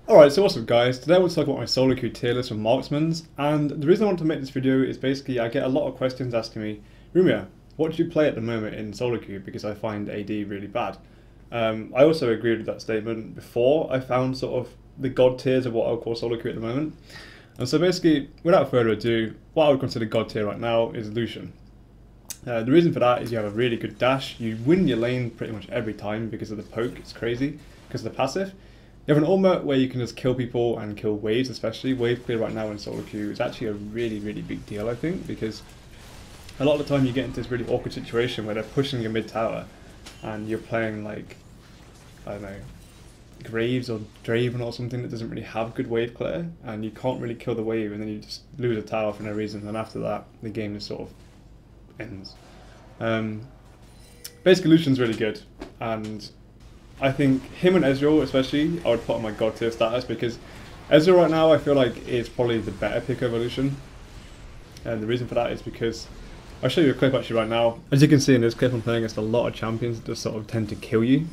Alright, so what's up guys? Today I want to talk about my SoloQueue tier list from Marksman's, and the reason I want to make this video is basically I get a lot of questions asking me, Rumiah, what do you play at the moment in SoloQueue, because I find AD really bad. I also agreed with that statement before I found sort of the god tiers of what I would call SoloQueue at the moment. And so basically, without further ado, what I would consider god tier right now is Lucian. The reason for that is you have a really good dash, you win your lane pretty much every time because of the poke, it's crazy, because of the passive. You have an ultimate where you can just kill people and kill waves, especially. Wave clear right now in SoloQueue is actually a really big deal, I think, because a lot of the time you get into this really awkward situation where they're pushing your mid tower and you're playing like, I don't know, Graves or Draven or something that doesn't really have good wave clear, and you can't really kill the wave and then you just lose a tower for no reason, and after that the game just sort of ends. Basically Lucian's really good, and I think him and Ezreal especially I would put on my god tier status, because Ezreal right now I feel like is probably the better pick over Lucian, and the reason for that is because I'll show you a clip actually right now. As you can see in this clip, I'm playing against a lot of champions that just sort of tend to kill you.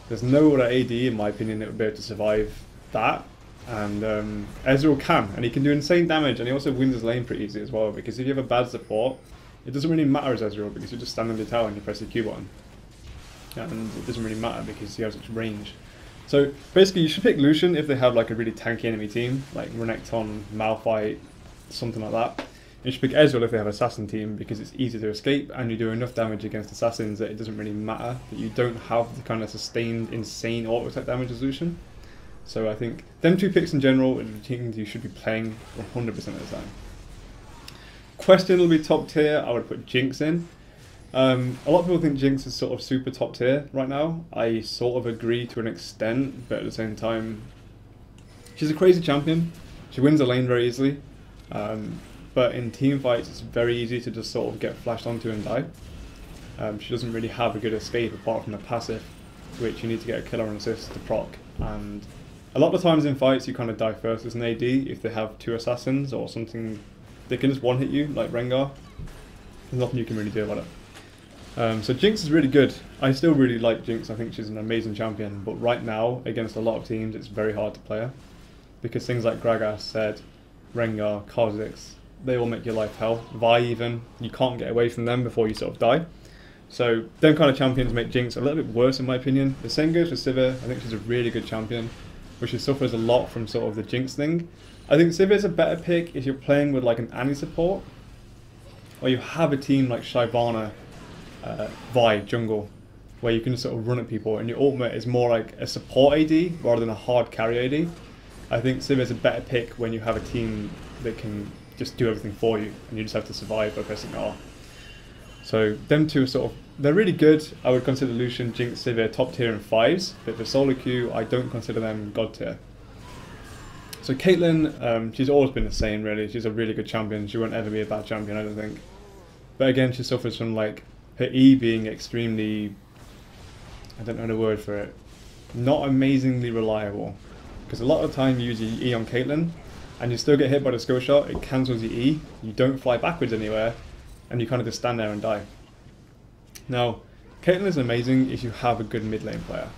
There's no other AD in my opinion that would be able to survive that, and Ezreal can, and he can do insane damage, and he also wins his lane pretty easy as well, because if you have a bad support it doesn't really matter as Ezreal, because you just stand on the tower and you press the Q button. And it doesn't really matter because you have such range. So basically you should pick Lucian if they have like a really tanky enemy team, like Renekton, Malphite, something like that. You should pick Ezreal if they have an assassin team, because it's easy to escape and you do enough damage against assassins that it doesn't really matter that you don't have the kind of sustained insane auto attack damage as Lucian. So I think them two picks in general are the teams you should be playing 100% of the time. Questionably top tier, I would put Jinx in. A lot of people think Jinx is sort of super top tier right now. I sort of agree to an extent, but at the same time, she's a crazy champion. She wins the lane very easily, but in team fights it's very easy to just sort of get flashed onto and die. She doesn't really have a good escape apart from the passive, which you need to get a killer and assist to proc. And a lot of times in fights you kind of die first as an AD if they have two assassins or something. They can just one hit you like Rengar. There's nothing you can really do about it. So Jinx is really good. I still really like Jinx. I think she's an amazing champion, but right now against a lot of teams it's very hard to play her, because things like Gragas, Zed, Rengar, Kha'Zix, they all make your life hell. Vi even, you can't get away from them before you sort of die. So them kind of champions make Jinx a little bit worse in my opinion. The same goes for Sivir. I think she's a really good champion, but she suffers a lot from sort of the Jinx thing. I think Sivir's a better pick if you're playing with like an Annie support, or you have a team like Shyvana, Vi jungle, where you can just sort of run at people and your ultimate is more like a support AD rather than a hard carry AD. I think Sivir is a better pick when you have a team that can just do everything for you and you just have to survive by pressing R. So them two are sort of, they're really good. I would consider Lucian, Jinx, Sivir top tier in 5s, but for SoloQueue I don't consider them god tier. So Caitlyn, she's always been the same really. She's a really good champion. She won't ever be a bad champion, I don't think. But again, she suffers from like her E being extremely, I don't know the word for it, not amazingly reliable. Because a lot of the time you use your E on Caitlyn and you still get hit by the skill shot, it cancels your E, you don't fly backwards anywhere, and you kind of just stand there and die. Now, Caitlyn is amazing if you have a good mid lane player,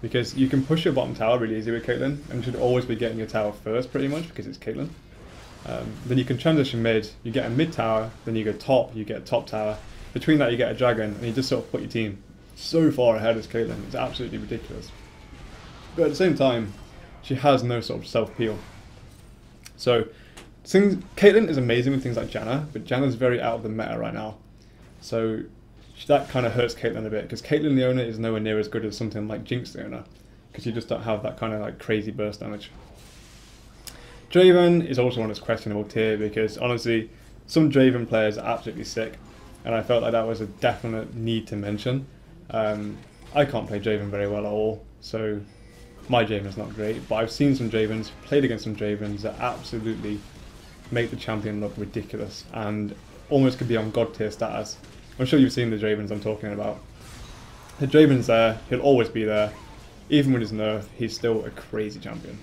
because you can push your bottom tower really easy with Caitlyn, and you should always be getting your tower first pretty much because it's Caitlyn. Then you can transition mid, you get a mid tower, then you go top, you get a top tower. Between that you get a dragon, and you just sort of put your team so far ahead as Caitlyn. It's absolutely ridiculous. But at the same time, she has no sort of self-peel. So Caitlyn is amazing with things like Janna, but Janna's very out of the meta right now. So that kind of hurts Caitlyn a bit, because Caitlyn Leona is nowhere near as good as something like Jinx Leona, because you just don't have that kind of like crazy burst damage. Draven is also on this questionable tier, because honestly, some Draven players are absolutely sick, and I felt like that was a definite need to mention. I can't play Draven very well at all, so my Draven is not great, but I've seen some Dravens, played against some Dravens that absolutely make the champion look ridiculous, and almost could be on god tier status. I'm sure you've seen the Dravens I'm talking about. The Draven's there, he'll always be there. Even with his nerf, he's still a crazy champion.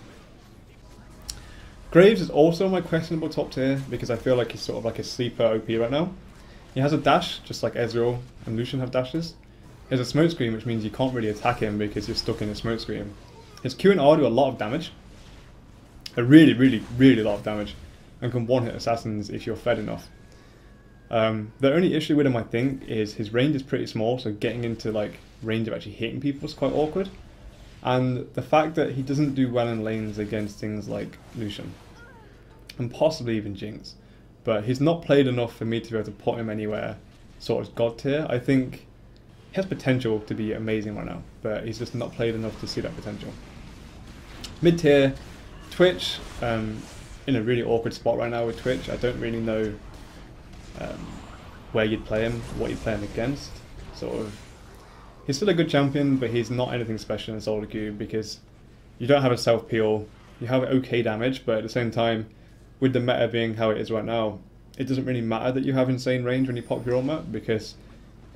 Graves is also my questionable top tier, because I feel like he's sort of like a sleeper OP right now. He has a dash, just like Ezreal and Lucian have dashes. He has a smoke screen, which means you can't really attack him because you're stuck in a smoke screen. His Q and R do a lot of damage, a really, really, really lot of damage, and can one-hit assassins if you're fed enough. The only issue with him, I think, is his range is pretty small, so getting into like range of actually hitting people is quite awkward. And the fact that he doesn't do well in lanes against things like Lucian, and possibly even Jinx, but he's not played enough for me to be able to put him anywhere sort of god tier. I think he has potential to be amazing right now, but he's just not played enough to see that potential. Mid tier, Twitch, in a really awkward spot right now with Twitch. I don't really know where you'd play him, what you'd play him against. Sort of, he's still a good champion, but he's not anything special in SoloQueue because you don't have a self peel. You have okay damage, but at the same time, with the meta being how it is right now, it doesn't really matter that you have insane range when you pop your ultimate, because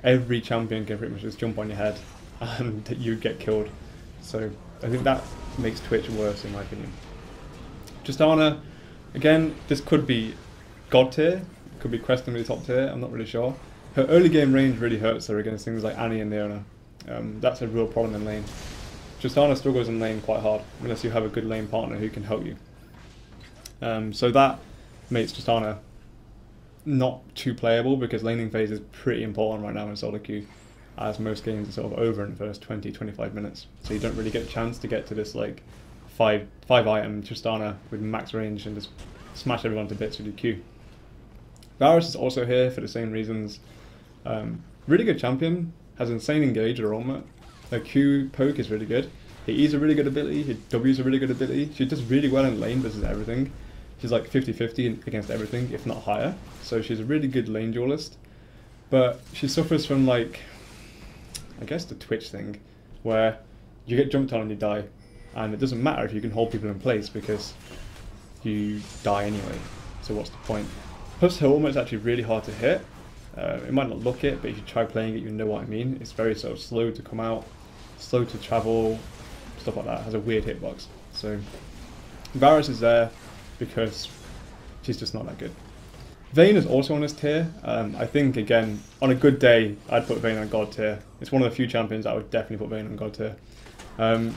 every champion can pretty much just jump on your head and you get killed. So I think that makes Twitch worse in my opinion. Tristana, again, this could be god tier, could be questionably top tier, I'm not really sure. Her early game range really hurts her against things like Annie and Leona. That's a real problem in lane. Tristana struggles in lane quite hard, unless you have a good lane partner who can help you. So that makes Tristana not too playable, because laning phase is pretty important right now in SoloQueue, as most games are sort of over in the first 20-25 minutes. So you don't really get a chance to get to this like 5 item Tristana with max range and just smash everyone to bits with your Q. Varus is also here for the same reasons. Really good champion, has insane engage with her ultimate. Her Q poke is really good. Her E is a really good ability, her W is a really good ability. She does really well in lane versus everything. She's like 50-50 against everything, if not higher. So she's a really good lane duelist. But she suffers from like, I guess the Twitch thing, where you get jumped on and you die. And it doesn't matter if you can hold people in place because you die anyway. So what's the point? Plus her ultimate is actually really hard to hit. It might not look it, but if you try playing it, you know what I mean. It's very sort of slow to come out, slow to travel, stuff like that. It has a weird hitbox. So Varus is there because she's just not that good. Vayne is also on this tier. I think, again, on a good day, I'd put Vayne on god tier. It's one of the few champions I would definitely put Vayne on god tier.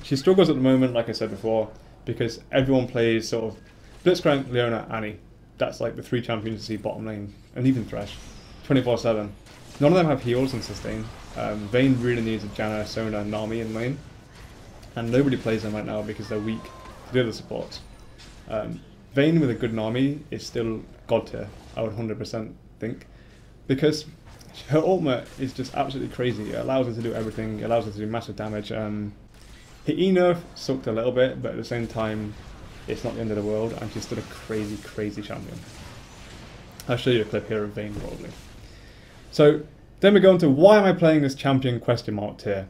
She struggles at the moment, like I said before, because everyone plays sort of Blitzcrank, Leona, Annie. That's like the 3 champions you see bottom lane, and even Thresh, 24/7. None of them have heals and sustain. Vayne really needs a Janna, Sona, and Nami in lane, and nobody plays them right now because they're weak to the other supports. Vayne with a good Nami is still god tier, I would 100% think, because her ultimate is just absolutely crazy. It allows her to do everything, it allows her to do massive damage. Her E nerf sucked a little bit, but at the same time, it's not the end of the world, and she's still a crazy, crazy champion. I'll show you a clip here of Vayne probably. So then we go into why am I playing this champion question mark tier,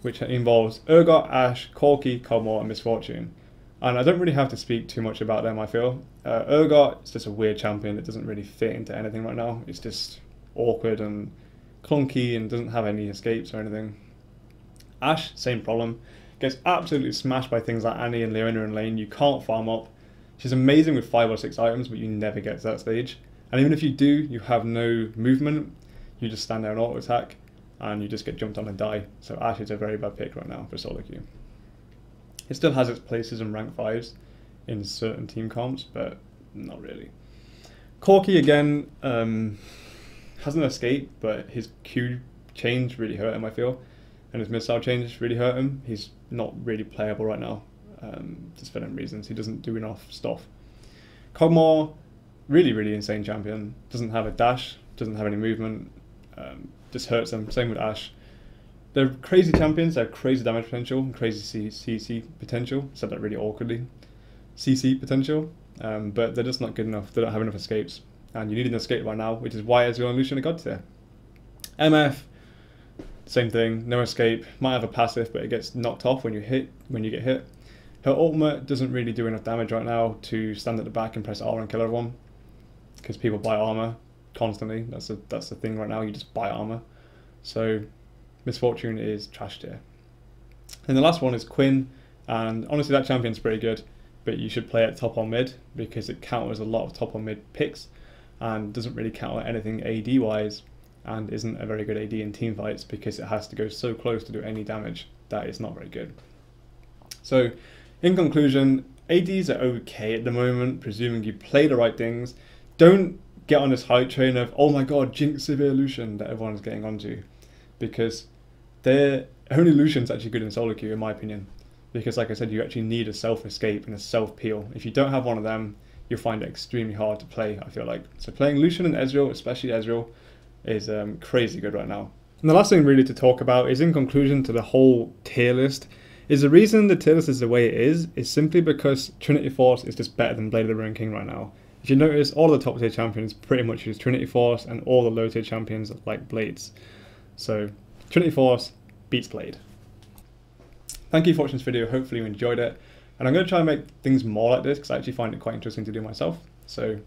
which involves Urgot, Ashe, Corki, Cogmore, and Misfortune. And I don't really have to speak too much about them, I feel. Urgot is just a weird champion that doesn't really fit into anything right now. It's just awkward and clunky and doesn't have any escapes or anything. Ashe, same problem. Gets absolutely smashed by things like Annie and Leona in lane. You can't farm up. She's amazing with 5 or 6 items, but you never get to that stage. And even if you do, you have no movement. You just stand there and auto attack, and you just get jumped on and die. So Ashe is a very bad pick right now for SoloQueue. It still has its places in rank 5s in certain team comps, but not really. Corki again has an escape, but his Q change really hurt him, I feel, and his missile change really hurt him. He's not really playable right now, just for them reasons. He doesn't do enough stuff. Cogmore, really, really insane champion. Doesn't have a dash, doesn't have any movement, just hurts them. Same with Ashe. They're crazy champions, they have crazy damage potential and crazy CC potential. Said that really awkwardly. CC potential, but they're just not good enough. They don't have enough escapes, and you need an escape right now, which is why it's going Lucian a god tier. MF, same thing, no escape. Might have a passive, but it gets knocked off when you get hit. Her ultimate doesn't really do enough damage right now to stand at the back and press R and kill everyone, because people buy armor constantly. That's the thing right now. You just buy armor. So Misfortune is trash tier. And the last one is Quinn, and honestly that champion's pretty good, but you should play it top or mid because it counters a lot of top or mid picks and doesn't really counter anything AD wise, and isn't a very good AD in team fights because it has to go so close to do any damage that it's not very good. So in conclusion, ADs are okay at the moment, presuming you play the right things. Don't get on this hype train of, oh my god, Jinx severe Lucian that everyone's getting onto, because only Lucian's actually good in SoloQueue in my opinion, because like I said, you actually need a self-escape and a self-peel. If you don't have one of them, you'll find it extremely hard to play, I feel like. So playing Lucian and Ezreal, especially Ezreal, is crazy good right now. And the last thing really to talk about is, in conclusion to the whole tier list, is the reason the tier list is the way it is simply because Trinity Force is just better than Blade of the Ruined King right now. If you notice, all of the top tier champions pretty much use Trinity Force, and all the low tier champions like Blades. So Trinity Force beats Blade. Thank you for watching this video, hopefully you enjoyed it. And I'm going to try and make things more like this, because I actually find it quite interesting to do myself. So